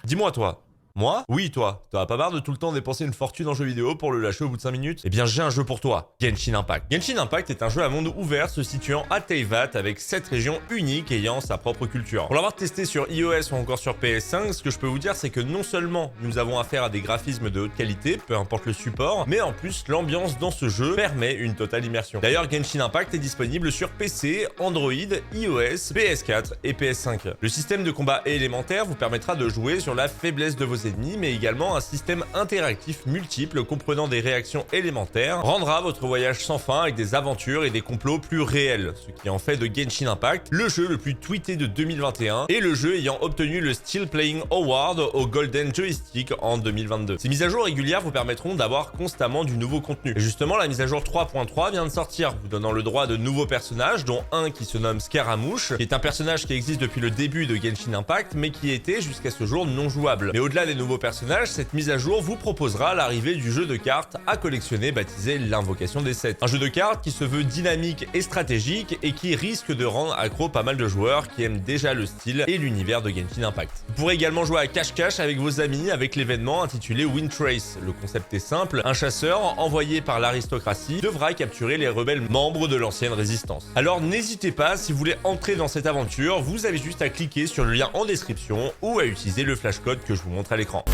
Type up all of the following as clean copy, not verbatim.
Dis-moi toi. Moi? Oui, toi. T'as pas marre de tout le temps dépenser une fortune en jeux vidéo pour le lâcher au bout de 5 minutes? Eh bien, j'ai un jeu pour toi. Genshin Impact. Genshin Impact est un jeu à monde ouvert se situant à Teyvat avec 7 régions uniques ayant sa propre culture. Pour l'avoir testé sur iOS ou encore sur PS5, ce que je peux vous dire, c'est que non seulement nous avons affaire à des graphismes de haute qualité, peu importe le support, mais en plus, l'ambiance dans ce jeu permet une totale immersion. D'ailleurs, Genshin Impact est disponible sur PC, Android, iOS, PS4 et PS5. Le système de combat élémentaire vous permettra de jouer sur la faiblesse de vos ennemis, mais également un système interactif multiple comprenant des réactions élémentaires rendra votre voyage sans fin avec des aventures et des complots plus réels, ce qui en fait de Genshin Impact le jeu le plus tweeté de 2021 et le jeu ayant obtenu le Still Playing Award au Golden Joystick en 2022. Ces mises à jour régulières vous permettront d'avoir constamment du nouveau contenu. Et justement, la mise à jour 3.3 vient de sortir, vous donnant le droit de nouveaux personnages, dont un qui se nomme Scaramouche, qui est un personnage qui existe depuis le début de Genshin Impact, mais qui était jusqu'à ce jour non jouable. Mais au-delà des nouveaux personnages, cette mise à jour vous proposera l'arrivée du jeu de cartes à collectionner baptisé l'Invocation des 7. Un jeu de cartes qui se veut dynamique et stratégique et qui risque de rendre accro pas mal de joueurs qui aiment déjà le style et l'univers de Genshin Impact. Vous pourrez également jouer à cache-cache avec vos amis avec l'événement intitulé Windtrace. Le concept est simple, un chasseur envoyé par l'aristocratie devra capturer les rebelles membres de l'ancienne résistance. Alors n'hésitez pas, si vous voulez entrer dans cette aventure, vous avez juste à cliquer sur le lien en description ou à utiliser le flashcode que je vous montre à l'écran.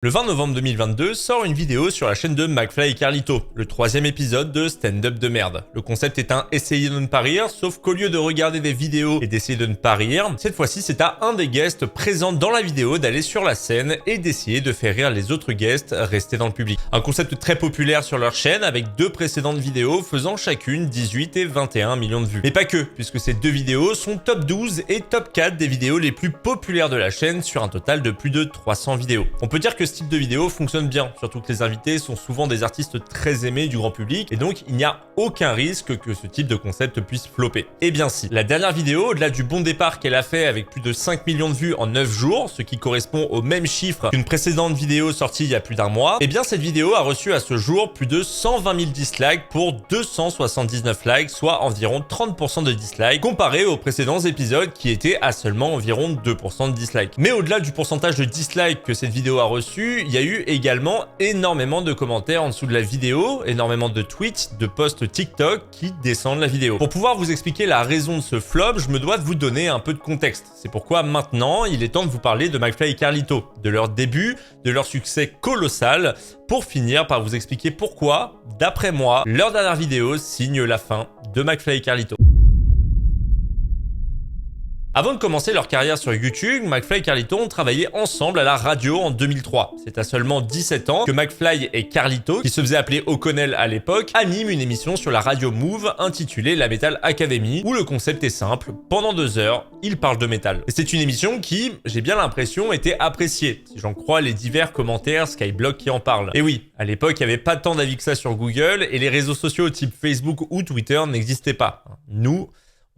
Le 20 novembre 2022 sort une vidéo sur la chaîne de McFly et Carlito, le 3e épisode de Stand-up de merde. Le concept est un essayer de ne pas rire, sauf qu'au lieu de regarder des vidéos et d'essayer de ne pas rire, cette fois-ci c'est à un des guests présents dans la vidéo d'aller sur la scène et d'essayer de faire rire les autres guests restés dans le public. Un concept très populaire sur leur chaîne avec 2 précédentes vidéos faisant chacune 18 et 21 millions de vues. Mais pas que, puisque ces 2 vidéos sont top 12 et top 4 des vidéos les plus populaires de la chaîne sur un total de plus de 300 vidéos. On peut dire que ce type de vidéo fonctionne bien, surtout que les invités sont souvent des artistes très aimés du grand public et donc il n'y a aucun risque que ce type de concept puisse flopper. Eh bien si, la dernière vidéo, au-delà du bon départ qu'elle a fait avec plus de 5 millions de vues en 9 jours, ce qui correspond au même chiffre qu'une précédente vidéo sortie il y a plus d'un mois, eh bien cette vidéo a reçu à ce jour plus de 120 000 dislikes pour 279 likes, soit environ 30% de dislikes, comparé aux précédents épisodes qui étaient à seulement environ 2% de dislikes. Mais au-delà du pourcentage de dislikes que cette vidéo a reçu, il y a eu également énormément de commentaires en dessous de la vidéo, énormément de tweets, de posts TikTok qui descendent la vidéo. Pour pouvoir vous expliquer la raison de ce flop, je me dois de vous donner un peu de contexte. C'est pourquoi maintenant, il est temps de vous parler de McFly et Carlito, de leur début, de leur succès colossal, pour finir par vous expliquer pourquoi, d'après moi, leur dernière vidéo signe la fin de McFly et Carlito. Avant de commencer leur carrière sur YouTube, McFly et Carlito ont travaillé ensemble à la radio en 2003. C'est à seulement 17 ans que McFly et Carlito, qui se faisaient appeler O'Connell à l'époque, animent une émission sur la radio Move intitulée La Metal Academy, où le concept est simple, pendant 2 heures, ils parlent de métal. Et c'est une émission qui, j'ai bien l'impression, était appréciée, si j'en crois les divers commentaires Skyblog qui en parlent. Et oui, à l'époque, il n'y avait pas tant d'avis que ça sur Google, et les réseaux sociaux type Facebook ou Twitter n'existaient pas. Nous,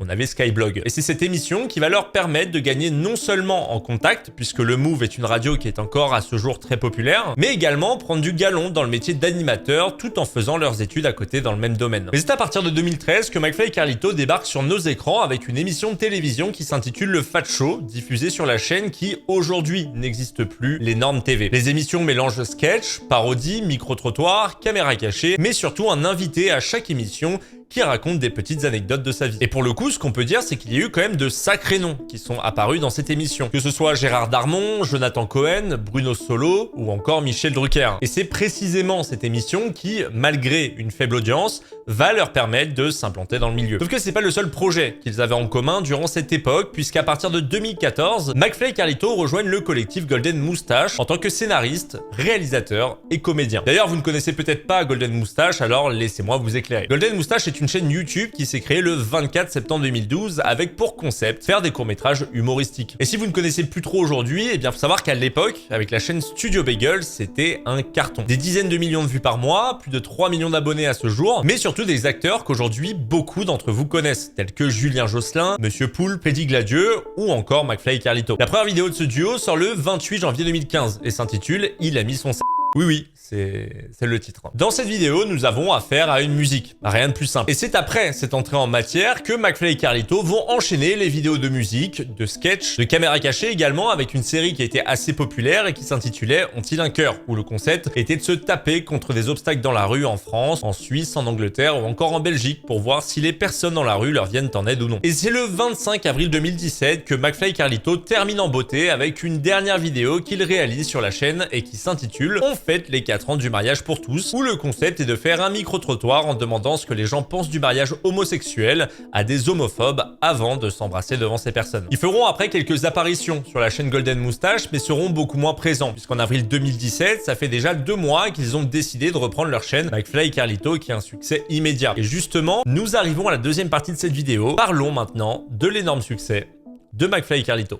on avait Skyblog. Et c'est cette émission qui va leur permettre de gagner non seulement en contact, puisque le Move est une radio qui est encore à ce jour très populaire, mais également prendre du galon dans le métier d'animateur tout en faisant leurs études à côté dans le même domaine. Mais c'est à partir de 2013 que McFly et Carlito débarquent sur nos écrans avec une émission de télévision qui s'intitule Le Fat Show, diffusée sur la chaîne qui aujourd'hui n'existe plus, les Normes TV. Les émissions mélangent sketch, parodie, micro-trottoir, caméra cachée, mais surtout un invité à chaque émission qui raconte des petites anecdotes de sa vie. Et pour le coup, ce qu'on peut dire, c'est qu'il y a eu quand même de sacrés noms qui sont apparus dans cette émission. Que ce soit Gérard Darmon, Jonathan Cohen, Bruno Solo ou encore Michel Drucker. Et c'est précisément cette émission qui, malgré une faible audience, va leur permettre de s'implanter dans le milieu. Sauf que c'est pas le seul projet qu'ils avaient en commun durant cette époque, puisqu'à partir de 2014, McFly et Carlito rejoignent le collectif Golden Moustache en tant que scénariste, réalisateur et comédien. D'ailleurs, vous ne connaissez peut-être pas Golden Moustache, alors laissez-moi vous éclairer. Golden Moustache est une chaîne YouTube qui s'est créée le 24 septembre 2012 avec pour concept faire des courts-métrages humoristiques. Et si vous ne connaissez plus trop aujourd'hui, eh bien faut savoir qu'à l'époque, avec la chaîne Studio Bagel, c'était un carton. Des dizaines de millions de vues par mois, plus de 3 millions d'abonnés à ce jour, mais surtout des acteurs qu'aujourd'hui beaucoup d'entre vous connaissent, tels que Julien Josselin, Monsieur Poul, Pédi Gladieux ou encore McFly et Carlito. La première vidéo de ce duo sort le 28 janvier 2015 et s'intitule « Il a mis son Oui, c'est le titre. Dans cette vidéo, nous avons affaire à une musique. Rien de plus simple. Et c'est après cette entrée en matière que McFly et Carlito vont enchaîner les vidéos de musique, de sketch, de caméra cachée également, avec une série qui a été assez populaire et qui s'intitulait Ont-ils un cœur, où le concept était de se taper contre des obstacles dans la rue en France, en Suisse, en Angleterre ou encore en Belgique pour voir si les personnes dans la rue leur viennent en aide ou non. Et c'est le 25 avril 2017 que McFly et Carlito terminent en beauté avec une dernière vidéo qu'ils réalisent sur la chaîne et qui s'intitule On fête les 4 ans du mariage pour tous, où le concept est de faire un micro-trottoir en demandant ce que les gens pensent du mariage homosexuel à des homophobes avant de s'embrasser devant ces personnes. Ils feront après quelques apparitions sur la chaîne Golden Moustache, mais seront beaucoup moins présents, puisqu'en avril 2017, ça fait déjà 2 mois qu'ils ont décidé de reprendre leur chaîne McFly et Carlito, qui a un succès immédiat. Et justement, nous arrivons à la deuxième partie de cette vidéo. Parlons maintenant de l'énorme succès de McFly et Carlito.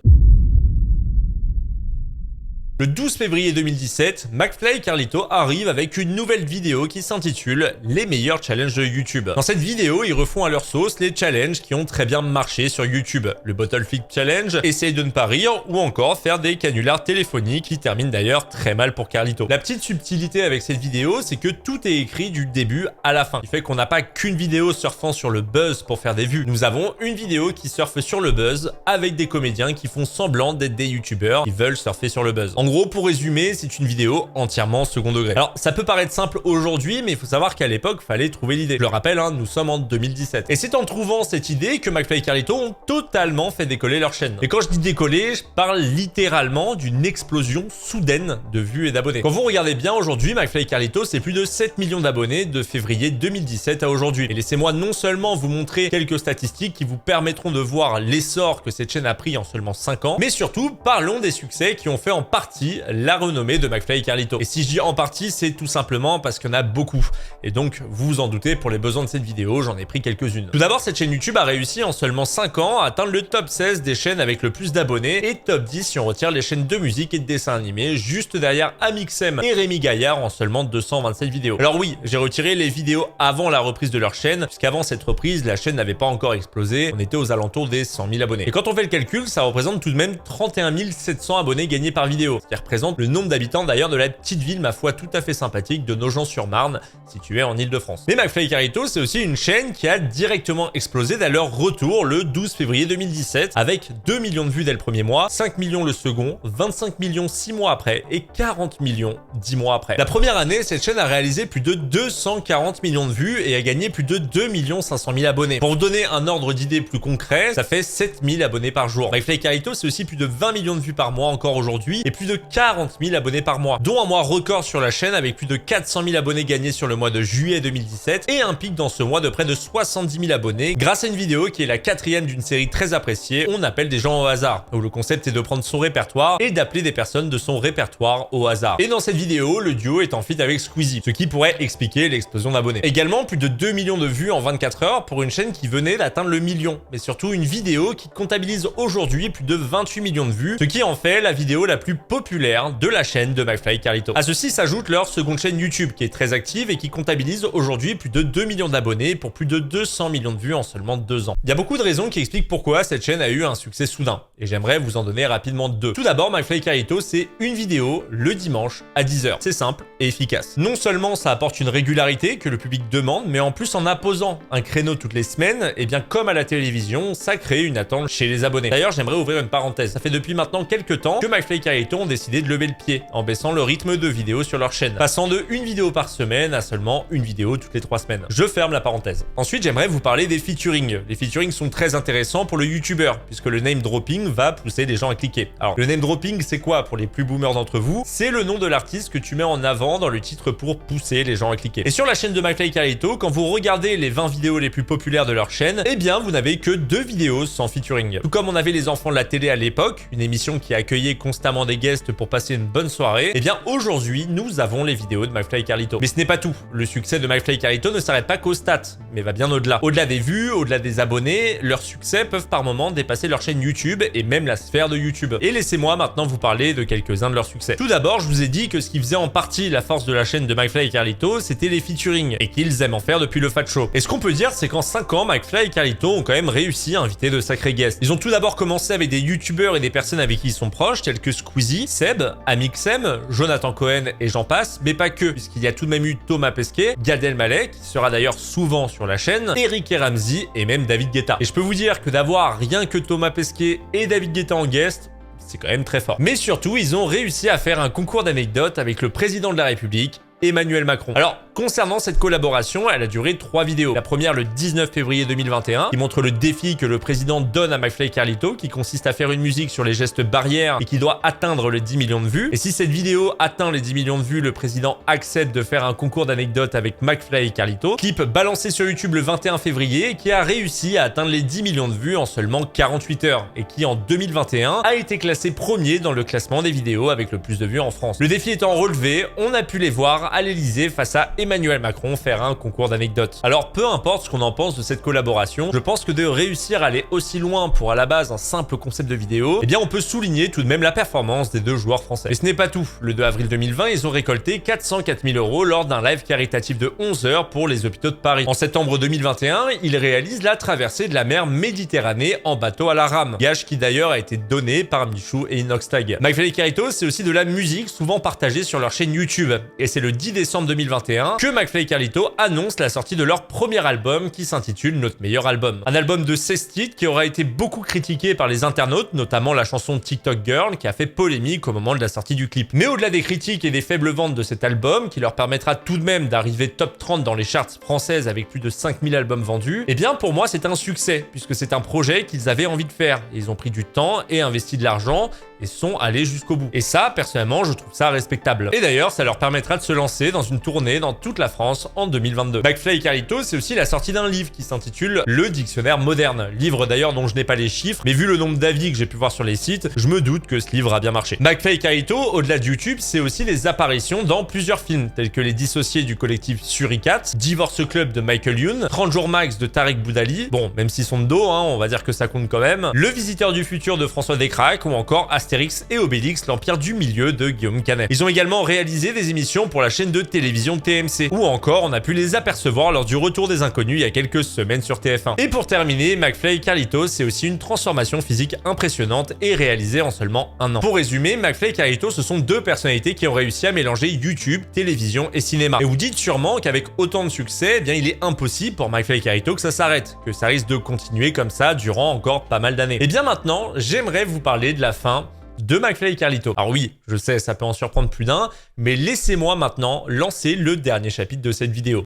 Le 12 février 2017, McFly et Carlito arrivent avec une nouvelle vidéo qui s'intitule Les meilleurs challenges de YouTube. Dans cette vidéo, ils refont à leur sauce les challenges qui ont très bien marché sur YouTube. Le Bottle Flip Challenge, Essaye de ne pas rire, ou encore faire des canulars téléphoniques qui terminent d'ailleurs très mal pour Carlito. La petite subtilité avec cette vidéo, c'est que tout est écrit du début à la fin. Il fait qu'on n'a pas qu'une vidéo surfant sur le buzz pour faire des vues. Nous avons une vidéo qui surfe sur le buzz avec des comédiens qui font semblant d'être des youtubeurs qui veulent surfer sur le buzz. En gros, pour résumer, c'est une vidéo entièrement second degré. Alors, ça peut paraître simple aujourd'hui, mais il faut savoir qu'à l'époque, fallait trouver l'idée. Je le rappelle, nous sommes en 2017. Et c'est en trouvant cette idée que McFly et Carlito ont totalement fait décoller leur chaîne. Et quand je dis décoller, je parle littéralement d'une explosion soudaine de vues et d'abonnés. Quand vous regardez bien aujourd'hui, McFly et Carlito, c'est plus de 7 millions d'abonnés de février 2017 à aujourd'hui. Et laissez-moi non seulement vous montrer quelques statistiques qui vous permettront de voir l'essor que cette chaîne a pris en seulement 5 ans, mais surtout, parlons des succès qui ont fait en partie la renommée de McFly et Carlito. Et si je dis en partie, c'est tout simplement parce qu'il y en a beaucoup. Et donc, vous vous en doutez, pour les besoins de cette vidéo, j'en ai pris quelques-unes. Tout d'abord, cette chaîne YouTube a réussi en seulement 5 ans à atteindre le top 16 des chaînes avec le plus d'abonnés et top 10 si on retire les chaînes de musique et de dessins animés, juste derrière Amixem et Rémi Gaillard en seulement 227 vidéos. Alors oui, j'ai retiré les vidéos avant la reprise de leur chaîne, puisqu'avant cette reprise, la chaîne n'avait pas encore explosé, on était aux alentours des 100 000 abonnés. Et quand on fait le calcul, ça représente tout de même 31 700 abonnés gagnés par vidéo, ce qui représente le nombre d'habitants d'ailleurs de la petite ville, ma foi, tout à fait sympathique de Nogent-sur-Marne, située en Île-de-France. Mais McFly et Carlito, c'est aussi une chaîne qui a directement explosé dès leur retour le 12 février 2017, avec 2 millions de vues dès le premier mois, 5 millions le second, 25 millions 6 mois après et 40 millions 10 mois après. La première année, cette chaîne a réalisé plus de 240 millions de vues et a gagné plus de 2 500 000 abonnés. Pour vous donner un ordre d'idée plus concret, ça fait 7 000 abonnés par jour. McFly et Carlito, c'est aussi plus de 20 millions de vues par mois encore aujourd'hui et plus de 40 000 abonnés par mois, dont un mois record sur la chaîne avec plus de 400 000 abonnés gagnés sur le mois de juillet 2017 et un pic dans ce mois de près de 70 000 abonnés grâce à une vidéo qui est la 4e d'une série très appréciée, On appelle des gens au hasard, où le concept est de prendre son répertoire et d'appeler des personnes de son répertoire au hasard. Et dans cette vidéo, le duo est en feat avec Squeezie, ce qui pourrait expliquer l'explosion d'abonnés. Également, plus de 2 millions de vues en 24 heures pour une chaîne qui venait d'atteindre le million, mais surtout une vidéo qui comptabilise aujourd'hui plus de 28 millions de vues, ce qui en fait la vidéo la plus populaire de la chaîne de McFly et Carlito. À ceci s'ajoute leur seconde chaîne YouTube qui est très active et qui comptabilise aujourd'hui plus de 2 millions d'abonnés pour plus de 200 millions de vues en seulement 2 ans. Il y a beaucoup de raisons qui expliquent pourquoi cette chaîne a eu un succès soudain et j'aimerais vous en donner rapidement 2. Tout d'abord, McFly et Carlito, c'est une vidéo le dimanche à 10h. C'est simple et efficace. Non seulement ça apporte une régularité que le public demande, mais en plus en imposant un créneau toutes les semaines, et bien comme à la télévision, ça crée une attente chez les abonnés. D'ailleurs, j'aimerais ouvrir une parenthèse. Ça fait depuis maintenant quelques temps que McFly et Carlito ont décidé de lever le pied en baissant le rythme de vidéos sur leur chaîne, passant de une vidéo par semaine à seulement une vidéo toutes les 3 semaines. Je ferme la parenthèse. Ensuite, j'aimerais vous parler des featuring. Les featuring sont très intéressants pour le youtubeur, puisque le name dropping va pousser des gens à cliquer. Alors, le name dropping, c'est quoi pour les plus boomers d'entre vous? C'est le nom de l'artiste que tu mets en avant dans le titre pour pousser les gens à cliquer. Et sur la chaîne de McFly et Carlito, quand vous regardez les 20 vidéos les plus populaires de leur chaîne, eh bien, vous n'avez que 2 vidéos sans featuring. Tout comme on avait les enfants de la télé à l'époque, une émission qui accueillait constamment des guests pour passer une bonne soirée, eh bien, aujourd'hui, nous avons les vidéos de McFly et Carlito. Mais ce n'est pas tout. Le succès de McFly et Carlito ne s'arrête pas qu'aux stats, mais va bien au-delà. Au-delà des vues, au-delà des abonnés, leurs succès peuvent par moments dépasser leur chaîne YouTube et même la sphère de YouTube. Et laissez-moi maintenant vous parler de quelques-uns de leurs succès. Tout d'abord, je vous ai dit que ce qui faisait en partie la force de la chaîne de McFly et Carlito, c'était les featuring, et qu'ils aiment en faire depuis le Fat Show. Et ce qu'on peut dire, c'est qu'en 5 ans, McFly et Carlito ont quand même réussi à inviter de sacrés guests. Ils ont tout d'abord commencé avec des youtubeurs et des personnes avec qui ils sont proches, tels que Squeezie, Seb, Amixem, Jonathan Cohen et j'en passe, mais pas que, puisqu'il y a tout de même eu Thomas Pesquet, Gad Elmaleh, qui sera d'ailleurs souvent sur la chaîne, Eric et Ramsey et même David Guetta. Et je peux vous dire que d'avoir rien que Thomas Pesquet et David Guetta en guest, c'est quand même très fort. Mais surtout, ils ont réussi à faire un concours d'anecdotes avec le président de la République, Emmanuel Macron. Alors, concernant cette collaboration, elle a duré 3 vidéos. La première le 19 février 2021, qui montre le défi que le président donne à McFly et Carlito, qui consiste à faire une musique sur les gestes barrières et qui doit atteindre les 10 millions de vues. Et si cette vidéo atteint les 10 millions de vues, le président accepte de faire un concours d'anecdotes avec McFly et Carlito. Clip balancé sur YouTube le 21 février, qui a réussi à atteindre les 10 millions de vues en seulement 48 heures, et qui en 2021 a été classé premier dans le classement des vidéos avec le plus de vues en France. Le défi étant relevé, on a pu les voir à l'Elysée face à Emmanuel Macron faire un concours d'anecdotes. Alors peu importe ce qu'on en pense de cette collaboration, je pense que de réussir à aller aussi loin pour à la base un simple concept de vidéo, eh bien on peut souligner tout de même la performance des deux joueurs français. Et ce n'est pas tout. Le 2 avril 2020, ils ont récolté 404 000 € lors d'un live caritatif de 11 heures pour les hôpitaux de Paris. En septembre 2021, ils réalisent la traversée de la mer Méditerranée en bateau à la rame. Gage qui d'ailleurs a été donné par Michou et Inoxtag. McFly et Carlito, c'est aussi de la musique souvent partagée sur leur chaîne YouTube. Et c'est le 10 décembre 2021 que McFly et Carlito annoncent la sortie de leur premier album qui s'intitule Notre meilleur album. Un album de 16 titres qui aura été beaucoup critiqué par les internautes, notamment la chanson TikTok Girl qui a fait polémique au moment de la sortie du clip. Mais au-delà des critiques et des faibles ventes de cet album, qui leur permettra tout de même d'arriver top 30 dans les charts françaises avec plus de 5000 albums vendus, eh bien pour moi c'est un succès, puisque c'est un projet qu'ils avaient envie de faire. Ils ont pris du temps et investi de l'argent et sont allés jusqu'au bout. Et ça, personnellement, je trouve ça respectable. Et d'ailleurs, ça leur permettra de se lancer dans une tournée dans toute la France en 2022. McFly et Carlito, c'est aussi la sortie d'un livre qui s'intitule Le Dictionnaire moderne. Livre d'ailleurs dont je n'ai pas les chiffres, mais vu le nombre d'avis que j'ai pu voir sur les sites, je me doute que ce livre a bien marché. McFly et Carlito, au-delà de YouTube, c'est aussi les apparitions dans plusieurs films, tels que Les Dissociés du collectif Suricat, Divorce Club de Michael Youn, 30 jours max de Tarek Boudali, bon, même s'ils sont de dos, on va dire que ça compte quand même, Le Visiteur du futur de François Descraques, ou encore Astérix et Obélix, l'Empire du milieu de Guillaume Canet. Ils ont également réalisé des émissions pour la chaîne de télévision TMC, ou encore on a pu les apercevoir lors du Retour des Inconnus il y a quelques semaines sur TF1. Et pour terminer, McFly et Carlito, c'est aussi une transformation physique impressionnante et réalisée en seulement 1 an. Pour résumer, McFly et Carlito, ce sont deux personnalités qui ont réussi à mélanger YouTube, télévision et cinéma. Et vous dites sûrement qu'avec autant de succès, eh bien il est impossible pour McFly et Carlito que ça s'arrête, que ça risque de continuer comme ça durant encore pas mal d'années. Et bien maintenant, j'aimerais vous parler de la fin de McFly et Carlito. Alors oui, je sais, ça peut en surprendre plus d'un, mais laissez-moi maintenant lancer le dernier chapitre de cette vidéo.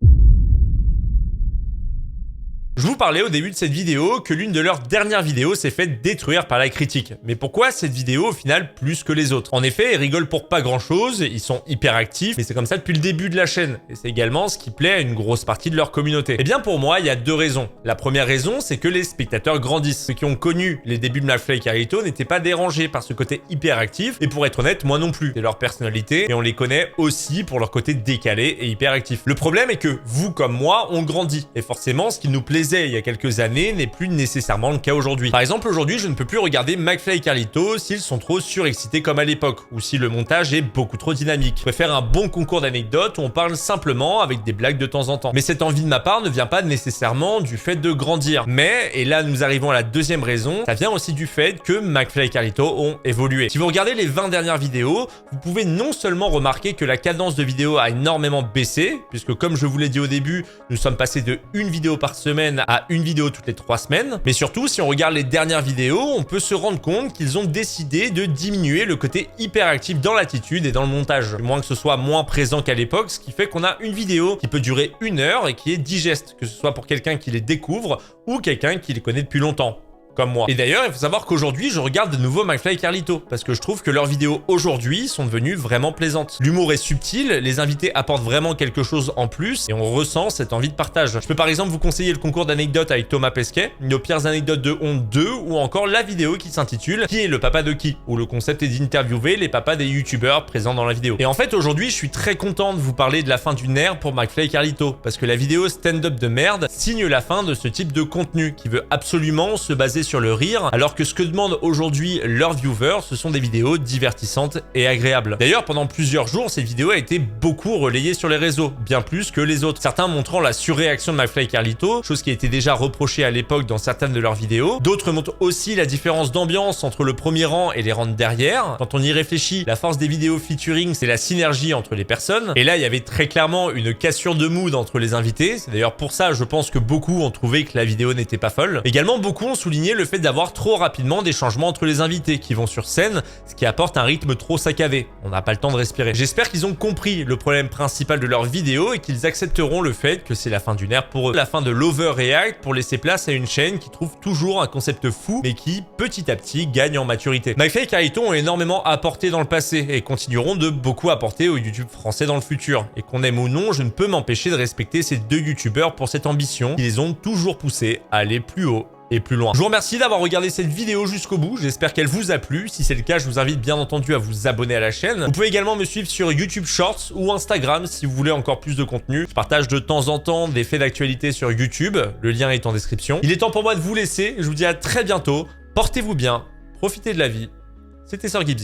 Je vous parlais au début de cette vidéo que l'une de leurs dernières vidéos s'est fait détruire par la critique. Mais pourquoi cette vidéo au final plus que les autres? En effet, ils rigolent pour pas grand chose, ils sont hyper actifs, mais c'est comme ça depuis le début de la chaîne. Et c'est également ce qui plaît à une grosse partie de leur communauté. Et bien pour moi, il y a 2 raisons. La première raison, c'est que les spectateurs grandissent. Ceux qui ont connu les débuts de McFly et Carlito n'étaient pas dérangés par ce côté hyper actif, et pour être honnête, moi non plus. C'est leur personnalité, et on les connaît aussi pour leur côté décalé et hyper actif. Le problème est que vous comme moi, on grandit. Et forcément, ce qui nous plaisait il y a quelques années n'est plus nécessairement le cas aujourd'hui. Par exemple, aujourd'hui, je ne peux plus regarder McFly et Carlito s'ils sont trop surexcités comme à l'époque, ou si le montage est beaucoup trop dynamique. Je préfère un bon concours d'anecdotes où on parle simplement avec des blagues de temps en temps. Mais cette envie de ma part ne vient pas nécessairement du fait de grandir. Mais, et là nous arrivons à la deuxième raison, ça vient aussi du fait que McFly et Carlito ont évolué. Si vous regardez les 20 dernières vidéos, vous pouvez non seulement remarquer que la cadence de vidéo a énormément baissé, puisque comme je vous l'ai dit au début, nous sommes passés de 1 vidéo par semaine à une vidéo toutes les 3 semaines. Mais surtout, si on regarde les dernières vidéos, on peut se rendre compte qu'ils ont décidé de diminuer le côté hyperactif dans l'attitude et dans le montage. Du moins que ce soit moins présent qu'à l'époque, ce qui fait qu'on a une vidéo qui peut durer 1 heure et qui est digeste, que ce soit pour quelqu'un qui les découvre ou quelqu'un qui les connaît depuis longtemps. Comme moi. Et d'ailleurs, il faut savoir qu'aujourd'hui, je regarde de nouveau McFly et Carlito, parce que je trouve que leurs vidéos aujourd'hui sont devenues vraiment plaisantes. L'humour est subtil, les invités apportent vraiment quelque chose en plus, et on ressent cette envie de partage. Je peux par exemple vous conseiller le concours d'anecdotes avec Thomas Pesquet, nos pires anecdotes de honte 2, ou encore la vidéo qui s'intitule « Qui est le papa de qui ?», où le concept est d'interviewer les papas des youtubeurs présents dans la vidéo. Et en fait, aujourd'hui, je suis très content de vous parler de la fin d'une ère pour McFly et Carlito, parce que la vidéo stand-up de merde signe la fin de ce type de contenu, qui veut absolument se baser basées sur le rire, alors que ce que demandent aujourd'hui leurs viewers, ce sont des vidéos divertissantes et agréables. D'ailleurs, pendant plusieurs jours, cette vidéo a été beaucoup relayée sur les réseaux, bien plus que les autres. Certains montrant la surréaction de McFly et Carlito, chose qui a été déjà reprochée à l'époque dans certaines de leurs vidéos. D'autres montrent aussi la différence d'ambiance entre le premier rang et les rangs de derrière. Quand on y réfléchit, la force des vidéos featuring, c'est la synergie entre les personnes. Et là, il y avait très clairement une cassure de mood entre les invités. C'est d'ailleurs pour ça, je pense que beaucoup ont trouvé que la vidéo n'était pas folle. Également, beaucoup ont souligné le fait d'avoir trop rapidement des changements entre les invités qui vont sur scène, ce qui apporte un rythme trop saccadé. On n'a pas le temps de respirer. J'espère qu'ils ont compris le problème principal de leur vidéo et qu'ils accepteront le fait que c'est la fin d'une ère pour eux. La fin de l'overreact pour laisser place à une chaîne qui trouve toujours un concept fou, mais qui, petit à petit, gagne en maturité. McFly et Carlito ont énormément apporté dans le passé et continueront de beaucoup apporter au YouTube français dans le futur. Et qu'on aime ou non, je ne peux m'empêcher de respecter ces deux YouTubeurs pour cette ambition qui les ont toujours poussés à aller plus haut et plus loin. Je vous remercie d'avoir regardé cette vidéo jusqu'au bout, j'espère qu'elle vous a plu. Si c'est le cas, je vous invite bien entendu à vous abonner à la chaîne. Vous pouvez également me suivre sur YouTube Shorts ou Instagram si vous voulez encore plus de contenu. Je partage de temps en temps des faits d'actualité sur YouTube, le lien est en description. Il est temps pour moi de vous laisser, je vous dis à très bientôt, portez-vous bien, profitez de la vie. C'était Sir Gibbsy.